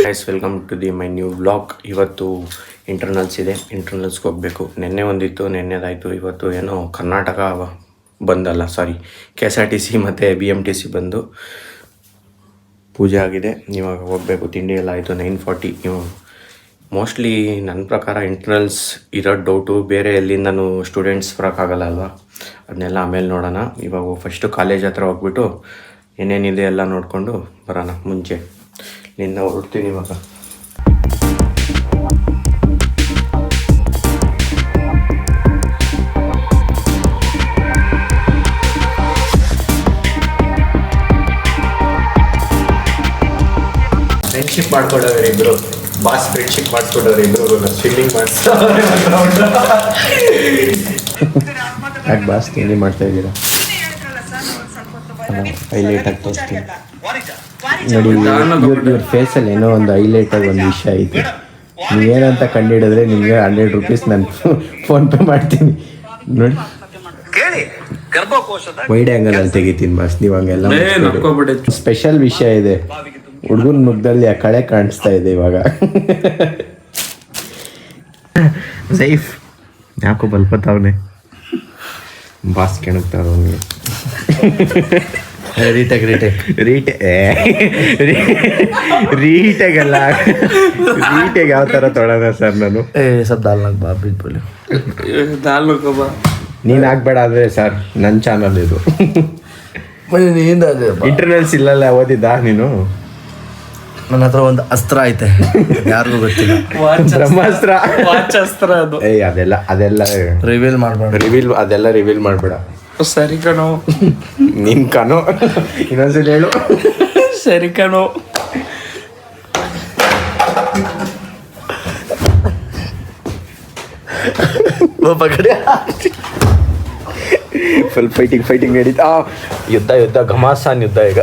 Guys, welcome to my new vlog. ಇವತ್ತು internals ಇದೆ, ಇಂಟರ್ನಲ್ಸ್ಗೆ ಹೋಗಬೇಕು. ನಿನ್ನೆ ಒಂದಿತ್ತು, ನಿನ್ನೆದಾಯಿತು. ಇವತ್ತು ಏನೋ ಕರ್ನಾಟಕ ಬಂದಲ್ಲ, ಸಾರಿ KSRTC ಮತ್ತು BMTC ಬಂದು ಪೂಜೆ ಆಗಿದೆ. ಇವಾಗ ಹೋಗಬೇಕು. ತಿಂಡಿ ಎಲ್ಲ ಆಯಿತು. 9:40. ಮೋಸ್ಟ್ಲಿ ನನ್ನ ಪ್ರಕಾರ ಇಂಟರ್ನಲ್ಸ್ ಇರೋದು ಡೌಟು. ಬೇರೆ ಎಲ್ಲಿಂದನೂ ಸ್ಟೂಡೆಂಟ್ಸ್ ಬರೋಕ್ಕಾಗಲ್ಲ ಅಲ್ವಾ, ಅದನ್ನೆಲ್ಲ ಆಮೇಲೆ ನೋಡೋಣ. ಇವಾಗ ಫಸ್ಟು ಕಾಲೇಜ್ ಹತ್ರ ಹೋಗ್ಬಿಟ್ಟು ಏನೇನಿದೆ ಎಲ್ಲ ನೋಡಿಕೊಂಡು ಬರೋಣ. ಮುಂಚೆ ನಿನ್ನ ಹೊರಡ್ತೀನಿ ಇವಾಗ. ಫ್ರೆಂಡ್ಶಿಪ್ ಮಾಡ್ಕೊಂಡವ್ರೆ ಇಬ್ರು. ಬಾಸ್ ಫ್ರೆಂಡ್ಶಿಪ್ ಮಾಡಿಸ್ಕೊಂಡವ್ರೆ ಇಬ್ರು. ಸ್ವಿಮ್ಮಿಂಗ್ ಮಾಡಿಸ್ತಾರೆ. ಯಾಕೆ ಬಾಸ್ ತಿಂಡಿ ಮಾಡ್ತಾ ಇದ್ದೀರಾ? ಹೈಲೈಟ್ ಆಗಿ ತೋರಿಸ್ತೀನಿ ನೋಡಿ. ಇವ್ರ ಫೇಸಲ್ಲಿ ಏನೋ ಒಂದು ಹೈಲೈಟ್ ಆಗಿ ಒಂದು ವಿಷಯ ಐತೆ. ನೀವೇನಂತ ಕಂಡುಹಿಡಿದ್ರೆ ನಿಮಗೆ 100 ರೂಪೀಸ್ ನಾನು ಫೋನ್ಪೇ ಮಾಡ್ತೀನಿ ನೋಡಿ. ವೈಡ್ ಆ್ಯಂಗಲ್ ಅಲ್ಲಿ ತೆಗಿತೀನಿ ಬಾಸ್. ನೀವು ಹಂಗೆಲ್ಲ ಸ್ಪೆಷಲ್ ವಿಷಯ ಇದೆ. ಹುಡುಗನ ಮುಖದಲ್ಲಿ ಆ ಕಳೆ ಕಾಣಿಸ್ತಾ ಇದೆ ಇವಾಗ. ಸೈಫ್ ಯಾಕೋ ಬಲ್ಪತ್ತವನೆ. ಬಾಸ್ ಕೆಣಕ್ತಾವ ಅವನಿಗೆ. ರೀಟೆಗಲ್ಲ, ರೀಟೆಗೆ ಯಾವ ಥರ ತೊಳೋಣ ಸರ್ ನಾನು? ಸಬ್ ದಾಲ್ ನಾಕ್ ಬಾ ಬಿಟ್ಬಿಡಿ. ದಾಲ್ ಬಾ ನೀನು ಹಾಕ್ಬೇಡ ಅಂದರೆ ಸರ್, ನನ್ನ ಚಾನಲ್ ಇದು. ಇಂಟರ್ನಲ್ಸ್ ಇಲ್ಲಲ್ಲ ಓದಿದ್ದ ನೀನು? ನನ್ನ ಹತ್ರ ಒಂದು ಅಸ್ತ್ರ ಐತೆ, ಯಾರಿಗೂ ಗೊತ್ತಿಲ್ಲ. ಬ್ರಹ್ಮಾಸ್ತ್ರ, ವಾಚಾಸ್ತ್ರ ಅದು. ಅದೆಲ್ಲ ರಿವೀಲ್ ಮಾಡಬೇಡ. ಅದೆಲ್ಲ ರಿವೀಲ್ ಮಾಡಬೇಡ. ಸರಿ ಕಣೋ. ನಿನ್ ಕಣೋ, ಇನ್ನೊಂದ್ಸಲ ಹೇಳು. ಸರಿ ಕಣೋ. ಫುಲ್ ಫೈಟಿಂಗ್ ನಡೀತಾ. ಯುದ್ಧ ಘಮಾಸಾನ್ ಯುದ್ಧ ಈಗ.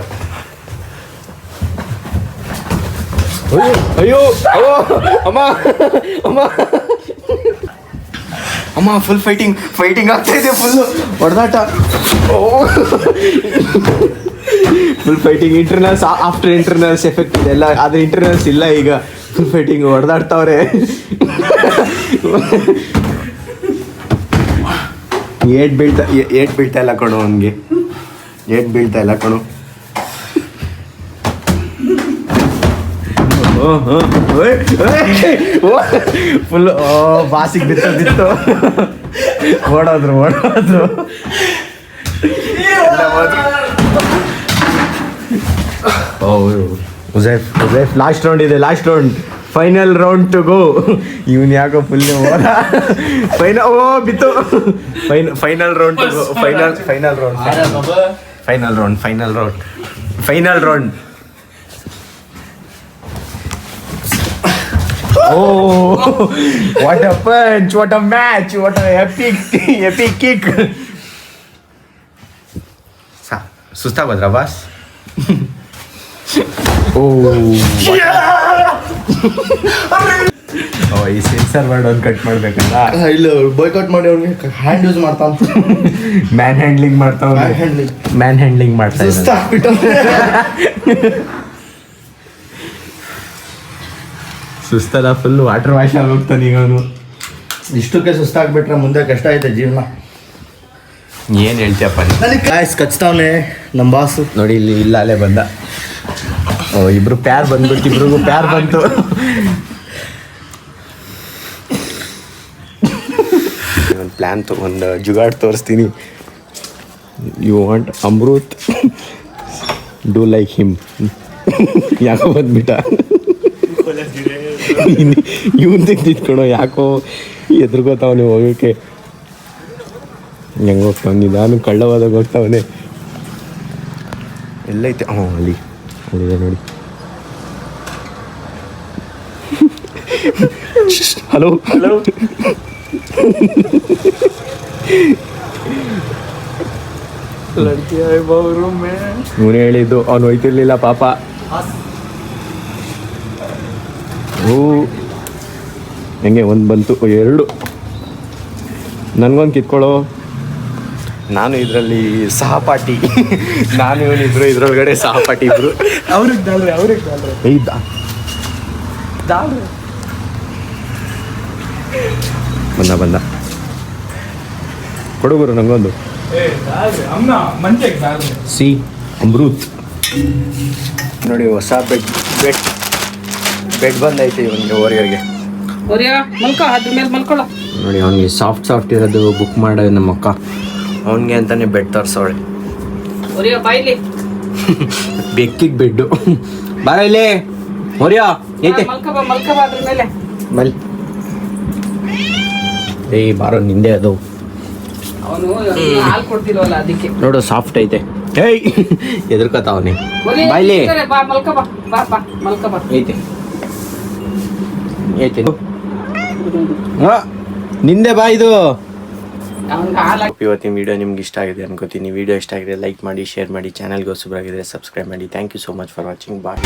ಅಯ್ಯೋ ಅಮ್ಮ ಅಮ್ಮ, ಫುಲ್ ಫೈಟಿಂಗ್ ಆಗ್ತಾ ಇದೆ. ಫುಲ್ ಹೊಡೆದಾಟ. Full fighting. Internals after internals effect ಇದೆಲ್ಲ, ಆದರೆ ಇಂಟರ್ನಲ್ಸ್ ಇಲ್ಲ ಈಗ. Full fighting ಹೊಡೆದಾಡ್ತಾವ್ರೆ. ಏಟ್ ಬೀಳ್ತಾ ಇಲ್ಲ ಕಣೋ ಅವನಿಗೆ. ಬೀಳ್ತಾ ಇಲ್ಲ ಕಣೋ. ಫುಲ್ ಬಾಸಿಗೆ ಬಿತ್ತು. ಓಡೋದ್ರು. ಉಜೈಫ್ ಲಾಸ್ಟ್ ರೌಂಡ್ ಇದೆ. Final round to go. ಇವನ್ ಯಾಕೋ ಫುಲ್ ಬಿತ್ತು. Final round to go. Final round. Oh, what a punch, what a match, what a epic kick. ಸುಸ್ತಾಗೋದ್ರಾ ಬಾಸ್? ಈ ಸೆನ್ಸರ್ ವರ್ಡ್ ಒಂದು ಕಟ್ ಮಾಡ್ಬೇಕಲ್ಲ. ಇಲ್ಲ, ಬಾಯ್ಕಾಟ್ ಮಾಡಿ ಅವ್ನಿಗೆ ಹ್ಯಾಂಡ್ ಯೂಸ್ ಮಾಡ್ತಾವ. ಮ್ಯಾನ್ ಹ್ಯಾಂಡ್ಲಿಂಗ್ ಮಾಡ್ತಾ. ಸುಸ್ತಲ್ಲ, ಫುಲ್ ವಾಟರ್ ವಾಶ್ ಆಗೋಗ್ತಾನೆ ಈಗ ಅವನು. ಇಷ್ಟಕ್ಕೆ ಸುಸ್ತಾಗ್ಬಿಟ್ರೆ ಮುಂದೆ ಕಷ್ಟ ಐತೆ ಜೀವನ. ಏನು ಹೇಳ್ತೀಯಪ್ಪ? ಕಾಯ್ಸ್ ಕಚ್ತಾವನೆ ನಮ್ಮ ಬಾಸು ನೋಡಿ. ಇಲ್ಲ ಅಲ್ಲೇ ಬಂದ. ಇಬ್ರು ಪ್ಯಾರ್ ಬಂದ್ಬಿಟ್ಟು, ಇಬ್ರಿಗೂ ಪ್ಯಾರ್ ಬಂತು. ಒಂದು ಪ್ಲ್ಯಾನ್ ಒಂದು ಜುಗಾಡ್ ತೋರಿಸ್ತೀನಿ. You want Amrit, do like him. ಯಾಕೋ ಬಂದ್ಬಿಟ್ಟ ಇವನ್ ತಿಂದಿಟ್ಕೊಳೋ. ಯಾಕೋ ಎದುರ್ಗೋತಾವನೆ ಹೋಗೋಕ್ಕೆ. ಹೆಂಗೆ ಹೋಗ್ತಾವ ನಾನು ಕಳ್ಳವಾದಾಗ ಹೋಗ್ತಾವನೆ. ಎಲ್ಲೈತೆ? ಅಲ್ಲಿದೆ ನೋಡಿ. ಹಲೋ ಇವನು ಹೇಳಿದ್ದು, ಅವನು ಹೋಯ್ತಿರ್ಲಿಲ್ಲ ಪಾಪ. ಹೆಂಗೆ ಒಂದು ಬಂತು, 2. ನನಗೊಂದು ಕಿತ್ಕೊಳ್ಳೋ. ನಾನು ಇದರಲ್ಲಿ ಸಹಪಾಠಿ. ನಾನು ಇವನಿಬ್ರು ಇದ್ರೊಳಗಡೆ ಸಹಪಾಠಿ ಇಬ್ರು. ಅವ್ರಿಗೆ ಬಂದ ಕೊಡುಗರು ನಂಗೊಂದು ಸಿ ಅಮೃತ್. ನೋಡಿ ಹೊಸ ಬೆಡ್ ಬಂದೈತೆ ಇವನಿಗೆ ಓರಿಯರ್ಗೆ. ಅದ್ರ ಮೇಲೆ ಮಲ್ಕೊಳ್ಳೋ. ನೋಡಿ ಅವನಿಗೆ ಸಾಫ್ಟ್ ಇರೋದು ಬುಕ್ ಮಾಡೋದು ನಮ್ಮ ಅಕ್ಕ. ಅವನಿಗೆ ಅಂತಾನೆ ಬೆಡ್ ತರ್ಸವಳೆ. ಬಾಯ್ಲಿ ಬೆಕ್ಕಿಗೆ ಬೆಡ್ಡು. ಬಾಯಲ್ಲಿ ಓರಿಯಾ ಐತೆ ಮಲ್ಕಬ ಅದ್ರ ಮೇಲೆ. ಬಲ್ ಏಯ್ ಬಾರೋ ನಿಂದೆ ಅದು. ಅವನು ಹಾಲು ಕೊಡ್ತಿಲ್ವಲ್ಲ ಅದಕ್ಕೆ. ನೋಡು ಸಾಫ್ಟ್ ಐತೆ. ಏಯ್ ಎದುರ್ಕೋತಾವನಿ. ಬಾಯ್ಲಿ ಬಾ ಮಲ್ಕಬ ಬಾ ಮಲ್ಕಬ. ಐತೆ ನಿಂದೆ ಬಾ ಇದು. ಇವತ್ತಿನ ವಿಡಿಯೋ ನಿಮ್ಗೆ ಇಷ್ಟ ಆಗಿದೆ ಅನ್ಕೋತೀನಿ. ವಿಡಿಯೋ ಇಷ್ಟ ಆಗಿದೆ ಲೈಕ್ ಮಾಡಿ, ಶೇರ್ ಮಾಡಿ, ಚಾನಲ್ಗೆ ಹೊಸಬರಾಗಿದ್ರೆ ಸಬ್ಸ್ಕ್ರೈಬ್ ಮಾಡಿ. Thank you so much for watching. Bye.